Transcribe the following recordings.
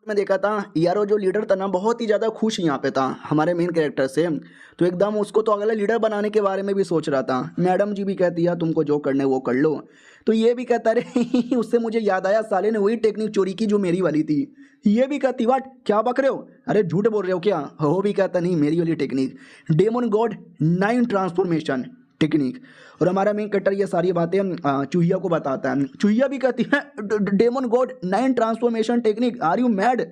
मैं देखा था यार, वो जो लीडर था ना बहुत ही ज़्यादा खुश यहाँ पे था हमारे मेन कैरेक्टर से। तो एकदम उसको तो अगला लीडर बनाने के बारे में भी सोच रहा था। मैडम जी भी कहती है तुमको जो करना है वो कर लो। तो ये भी कहता रहे उससे मुझे याद आया, साले ने वही टेक्निक चोरी की जो मेरी वाली थी। ये भी कहती वाट क्या बक रहे हो, अरे झूठ बोल रहे हो क्या। वो भी कहता नहीं मेरी वाली technique, demon god 9 transformation technique. और हमारा मेन कटर ये सारी बातें चूहिया को बताता है। चूहिया भी कहती है demon god 9 transformation technique, are you mad.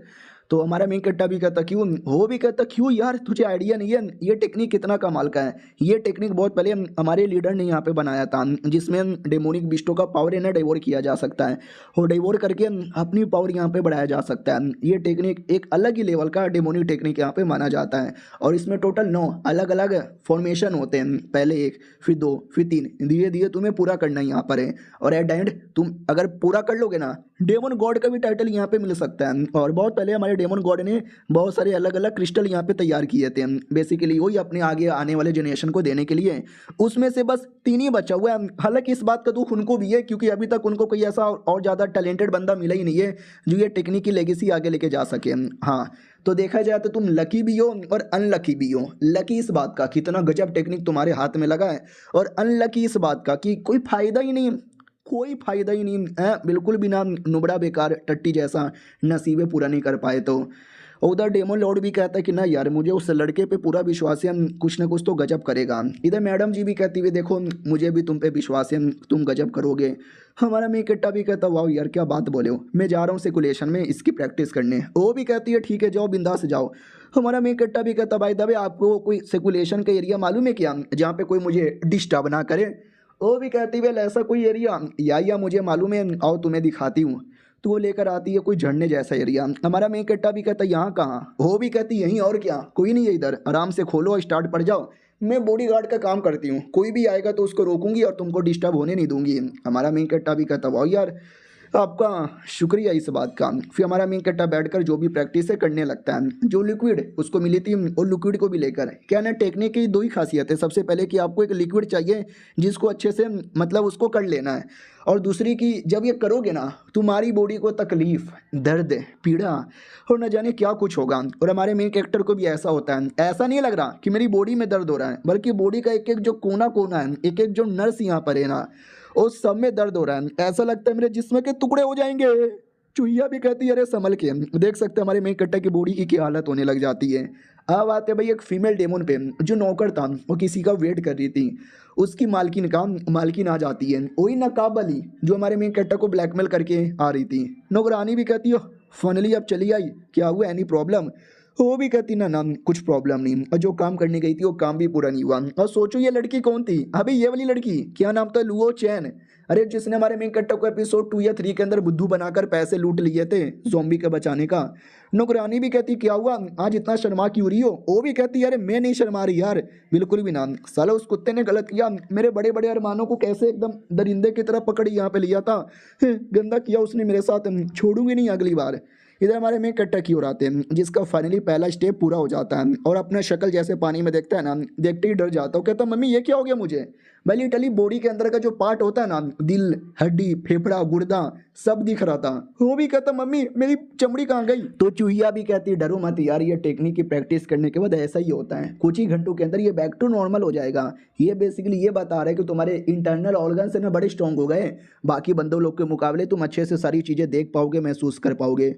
तो हमारा मेन कट्टा भी कहता क्यों, वो भी कहता क्यों यार तुझे आइडिया नहीं है ये टेक्निक कितना कमाल का है। ये टेक्निक बहुत पहले हमारे लीडर ने यहाँ पे बनाया था, जिसमें डेमोनिक बिस्टों का पावर है ना डिवोर किया जा सकता है और डिवोर करके अपनी पावर यहाँ पे बढ़ाया जा सकता है। ये टेक्निक एक अलग ही लेवल का डेमोनिक टेक्निक यहाँ पे माना जाता है। और इसमें टोटल 9 अलग अलग फॉर्मेशन होते हैं, पहले 1 फिर 2 फिर 3, धीरे धीरे तुम्हें पूरा करना यहाँ पर है। और एट द एंड तुम अगर पूरा कर लोगे ना, डेमन गॉड का भी टाइटल यहाँ पे मिल सकता है। और बहुत पहले हमारे डेमन गॉड ने बहुत सारे अलग अलग क्रिस्टल यहाँ पे तैयार किए थे, बेसिकली वही अपने आगे आने वाले जनरेशन को देने के लिए। उसमें से बस 3 ही बचा हुआ है। हालांकि इस बात का दुख उनको भी है क्योंकि अभी तक उनको कोई ऐसा और ज़्यादा टैलेंटेड बंदा मिला ही नहीं है जो ये टेक्निक की लेगेसी आगे लेके जा सके। हाँ, तो देखा जाए तो तुम लकी भी हो और अनलकी भी हो। लकी इस बात का कितना गजब टेक्निक तुम्हारे हाथ में लगा है, और अनलकी इस बात का कि कोई फायदा ही नहीं, कोई फायदा ही नहीं है, बिल्कुल भी ना, नुबड़ा बेकार टट्टी जैसा, नसीबे पूरा नहीं कर पाए। तो उधर डेमन लॉर्ड भी कहता है कि ना यार मुझे उस लड़के पे पूरा विश्वास है, कुछ ना कुछ तो गजब करेगा। इधर मैडम जी भी कहती हुई देखो मुझे भी तुम पे विश्वास है, तुम गजब करोगे। हमारा मेन कट्टा भी कहता वाह यार क्या बात बोले हो, मैं जा रहा हूँ सेकुलेशन में इसकी प्रैक्टिस करने। वो भी कहती है ठीक है जाओ बिंदास जाओ। हमारा मेन कट्टा भी कहता भाई दबे आपको कोई सेकुलेशन का एरिया मालूम है क्या जहाँ पे कोई मुझे डिस्टर्ब ना करे। वो भी कहती वेल ऐसा कोई एरिया या मुझे मालूम है, आओ तुम्हें दिखाती हूँ। तो वो लेकर आती है कोई झरने जैसा एरिया। हमारा मेन कट्टा भी कहता यहाँ कहाँ, वो भी कहती यहीं, और क्या कोई नहीं है इधर, आराम से खोलो स्टार्ट पड़ जाओ, मैं बॉडी गार्ड का काम करती हूँ, कोई भी आएगा तो उसको रोकूंगी और तुमको डिस्टर्ब होने नहीं दूंगी। हमारा मेन कट्टा भी कहता वाह यार आपका शुक्रिया इस बात का। फिर हमारा मेन कट्टा बैठकर जो भी प्रैक्टिस है करने लगता है। जो लिक्विड उसको मिली थी और लिक्विड को भी लेकर, क्या ना टेक्निक की 2 ही खासियत है। सबसे पहले कि आपको एक लिक्विड चाहिए जिसको अच्छे से मतलब उसको कर लेना है, और दूसरी कि जब ये करोगे ना तुम्हारी बॉडी को तकलीफ, दर्द, पीड़ा और न जाने क्या कुछ होगा। और हमारे मेन कैरेक्टर को भी ऐसा होता है, ऐसा नहीं लग रहा कि मेरी बॉडी में दर्द हो रहा है, बल्कि बॉडी का एक एक जो कोना कोना है, एक एक जो नर्स यहाँ पर है ना, उस सब में दर्द हो रहा है, ऐसा लगता है मेरे जिस्म के टुकड़े हो जाएंगे। चुहिया भी कहती है अरे संभल के, देख सकते हैं हमारे मेन कट्टा की बॉडी की क्या हालत होने लग जाती है। अब आते भाई एक फीमेल डेमन पे, जो नौकर था वो किसी का वेट कर रही थी, उसकी मालकिन आ जाती है, वही नकाब वाली जो हमारे मेन कट्टा को ब्लैकमेल करके आ रही थी। नौकरानी भी कहती हो फाइनली अब चली आई, क्या हुआ एनी प्रॉब्लम। वो भी कहती ना ना कुछ प्रॉब्लम नहीं, और जो काम करने गई थी वो काम भी पूरा नहीं हुआ। और सोचो ये लड़की कौन थी, अभी ये वाली लड़की, क्या नाम था, लुओ चैन। अरे जिसने हमारे मेन कट्टा को एपिसोड 2 या 3 के अंदर बुद्धू बनाकर पैसे लूट लिए थे ज़ॉम्बी के बचाने का। नौकरानी भी कहती क्या हुआ आज इतना शर्मा क्यों रही हो। वो भी कहती अरे मैं नहीं शर्मा रही यार, बिल्कुल भी ना, साला उस कुत्ते ने गलत किया, मेरे बड़े बड़े अरमानों को कैसे एकदम दरिंदे की तरह पकड़ यहाँ पे लिया था, गंदा किया उसने मेरे साथ, छोड़ूंगी नहीं अगली बार। इधर हमारे में कट्टा की ओर आते हैं, जिसका फाइनली पहला स्टेप पूरा हो जाता है और अपना शक्ल जैसे पानी में देखता है ना, देखते ही डर जाता है, कहता मम्मी ये क्या हो गया मुझे। भाई लिटरली बॉडी के अंदर का जो पार्ट होता है ना, दिल, हड्डी, फेफड़ा, गुर्दा, सब दिख रहा था। वो भी कहता मम्मी मेरी चमड़ी कहाँ गई। तो चूहिया भी कहती डरो मत यार, ये टेक्निक की प्रैक्टिस करने के बाद ऐसा ही होता है, कुछ ही घंटों के अंदर ये बैक टू नॉर्मल हो जाएगा। ये बेसिकली ये बता रहा है कि तुम्हारे इंटरनल ऑर्गन्स ना बड़े स्ट्रांग हो गए, बाकी बंदों लोग के मुकाबले तुम अच्छे से सारी चीज़ें देख पाओगे, महसूस कर पाओगे।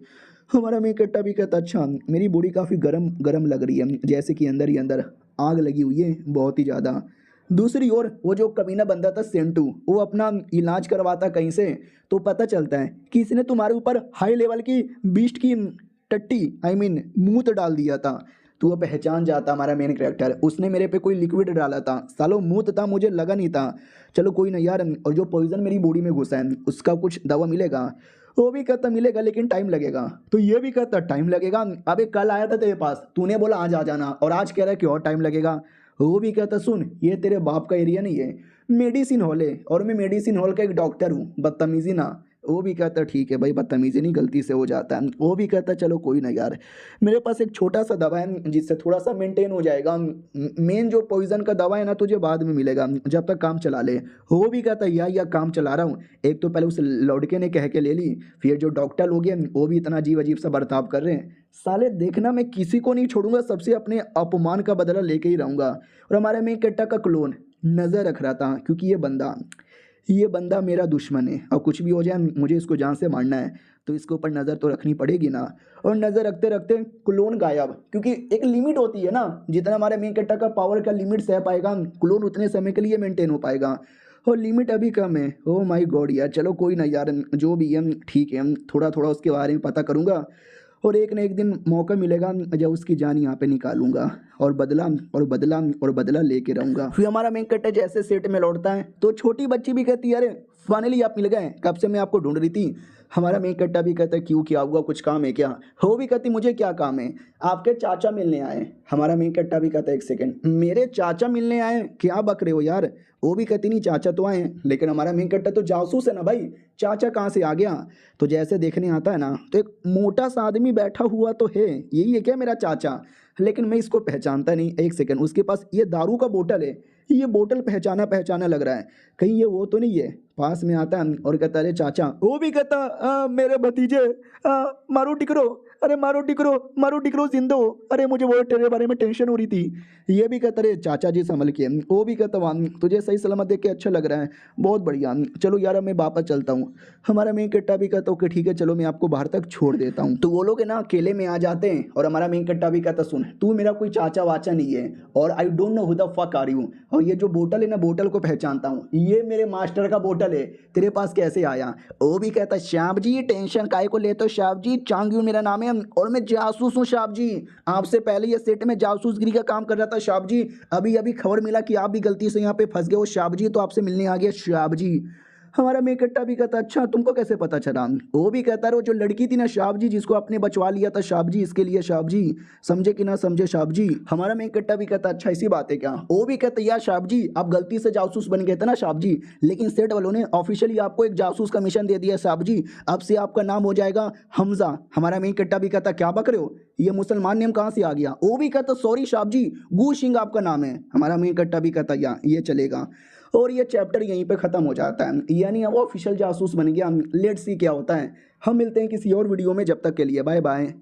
हमारा मेन कट्टा भी कहता अच्छा मेरी बॉडी काफ़ी गरम गरम लग रही है, जैसे कि अंदर ही अंदर आग लगी हुई है बहुत ही ज़्यादा। दूसरी ओर वो जो कमीना बंदा था सेंटू, वो अपना इलाज करवाता कहीं से, तो पता चलता है कि इसने तुम्हारे ऊपर हाई लेवल की बीस्ट की टट्टी मूत डाल दिया था। तो वो पहचान जाता हमारा मेन कैरेक्टर, उसने मेरे पे कोई लिक्विड डाला था, सालो मूत था, मुझे लगा नहीं था। चलो कोई ना यार, और जो पॉइजन मेरी बॉडी में घुसा है उसका कुछ दवा मिलेगा। वो भी कहता मिलेगा लेकिन टाइम लगेगा। तो ये भी कहता टाइम लगेगा, अबे कल आया था तेरे पास, तूने बोला आज आ जाना और आज कह रहा है कि और टाइम लगेगा। वो भी कहता सुन ये तेरे बाप का एरिया नहीं है, मेडिसिन हॉल है और मैं मेडिसिन हॉल का एक डॉक्टर हूँ, बदतमीजी ना, वो भी कहता ठीक है भाई, बदतमीजी नहीं, गलती से हो जाता है। वो भी कहता चलो कोई ना यार, मेरे पास एक छोटा सा दवा है जिससे थोड़ा सा मेंटेन हो जाएगा, मेन जो पॉइजन का दवा है ना तुझे बाद में मिलेगा, जब तक काम चला ले। वो भी कहता या काम चला रहा हूँ। एक तो पहले उस लड़के ने कह के ले ली, फिर जो डॉक्टर लोग हैं वो भी इतना अजीब अजीब सा बर्ताव कर रहे हैं। साले देखना मैं किसी को नहीं छोड़ूंगा, सबसे अपने अपमान का बदला लेके ही रहूंगा। और हमारे में कट्टा का क्लोन नज़र रख रहा था, क्योंकि ये बंदा मेरा दुश्मन है और कुछ भी हो जाए मुझे इसको जान से मारना है, तो इसके ऊपर नज़र तो रखनी पड़ेगी ना। और नज़र रखते रखते क्लोन गायब, क्योंकि एक लिमिट होती है ना, जितना हमारे मेन कट्टा का पावर का लिमिट सह पाएगा क्लोन उतने समय के लिए मेंटेन हो पाएगा, और लिमिट अभी कम है। ओ माय गॉड यार, चलो कोई ना यार, जो भी है ठीक है, थोड़ा थोड़ा उसके बारे में पता करूँगा और एक न एक दिन मौका मिलेगा जब उसकी जान यहाँ पे निकालूंगा और बदला और बदला और बदला लेके रहूंगा। फिर हमारा मेन कट्टा जैसे सेट में लौटता है तो छोटी बच्ची भी कहती है अरे फाइनली आप मिल गए, कब से मैं आपको ढूंढ रही थी। हमारा मेन कट्टा भी कहता है क्यों, क्या हुआ, कुछ काम है क्या। वो भी कहती मुझे क्या काम है, आपके चाचा मिलने आए। हमारा मेन कट्टा भी कहता है एक सेकंड, मेरे चाचा मिलने आए, क्या बक रहे हो यार। वो भी कहती नहीं चाचा तो आए हैं, लेकिन हमारा मेन कट्टा तो जासूस है ना भाई, चाचा कहाँ से आ गया। तो जैसे देखने आता है ना तो एक मोटा सा आदमी बैठा हुआ तो है, यही है क्या मेरा चाचा, लेकिन मैं इसको पहचानता नहीं। एक सेकंड, उसके पास ये दारू का बोतल है, ये बोतल पहचाना पहचाना लग रहा है, कहीं ये वो तो नहीं है। पास में आता है और कहता अरे चाचा। वो भी कहता मेरे भतीजे, मारो टिकरो, अरे मारो टिकरो जिंदो, अरे मुझे वो तेरे बारे में टेंशन हो रही थी। ये भी कहता अरे चाचा जी संभल के। वो भी कहता वाह तुझे सही सलामत देख के अच्छा लग रहा है, बहुत बढ़िया, चलो यार मैं वापस चलता हूँ। हमारा मेन कट्टा भी कहता ओके ठीक है चलो मैं आपको बाहर तक छोड़ देता हूँ। तो वो लोग है ना अकेले में आ जाते हैं और हमारा मेन कट्टा भी कहता सुन तू मेरा कोई चाचा वाचा नहीं है और I don't know who the fuck are you, और ये जो बोतल है ना बोतल को पहचानता हूँ, ये मेरे मास्टर का बोतल है, तेरे पास कैसे आया। वो भी कहता श्याम जी टेंशन काहे को लेते हो श्याम जी, चांगयू मेरा नाम है और मैं जासूस हूँ श्याम जी, आपसे पहले ये सेट में जासूसगिरी का काम कर रहा था श्याम जी, अभी अभी खबर मिला कि आप भी गलती से यहाँ पे फंस गए हो श्याम जी, तो आपसे मिलने आ गया श्याम जी। हमारा मेन कट्टा भी कहता अच्छा तुमको कैसे पता चला। वो भी कहता है वो जो लड़की थी ना शाब जी, जिसको आपने बचवा लिया था शाब जी, इसके लिए शाब जी, समझे कि ना समझे शाब जी। हमारा मेन कट्टा भी कहता अच्छा इसी बात है क्या। वो भी कहता यार शाब जी आप गलती से जासूस बन गए थे ना शाब जी, लेकिन सेट वालों ने ऑफिशियली आपको एक जासूस का मिशन दे दिया शाब जी, अब से आपका नाम हो जाएगा हमजा। हमारा मेन कट्टा भी कहता क्या बक रहे हो, ये मुसलमान नेम कहाँ से आ गया। वो भी कहता सॉरी शाब जी गू सिंह आपका नाम है। हमारा मेन कट्टा भी कहता या ये चलेगा, और ये चैप्टर यहीं पे ख़त्म हो जाता है, यानी अब वो ऑफिशियल जासूस बन गया। लेट्स सी क्या होता है। हम मिलते हैं किसी और वीडियो में, जब तक के लिए बाय बाय।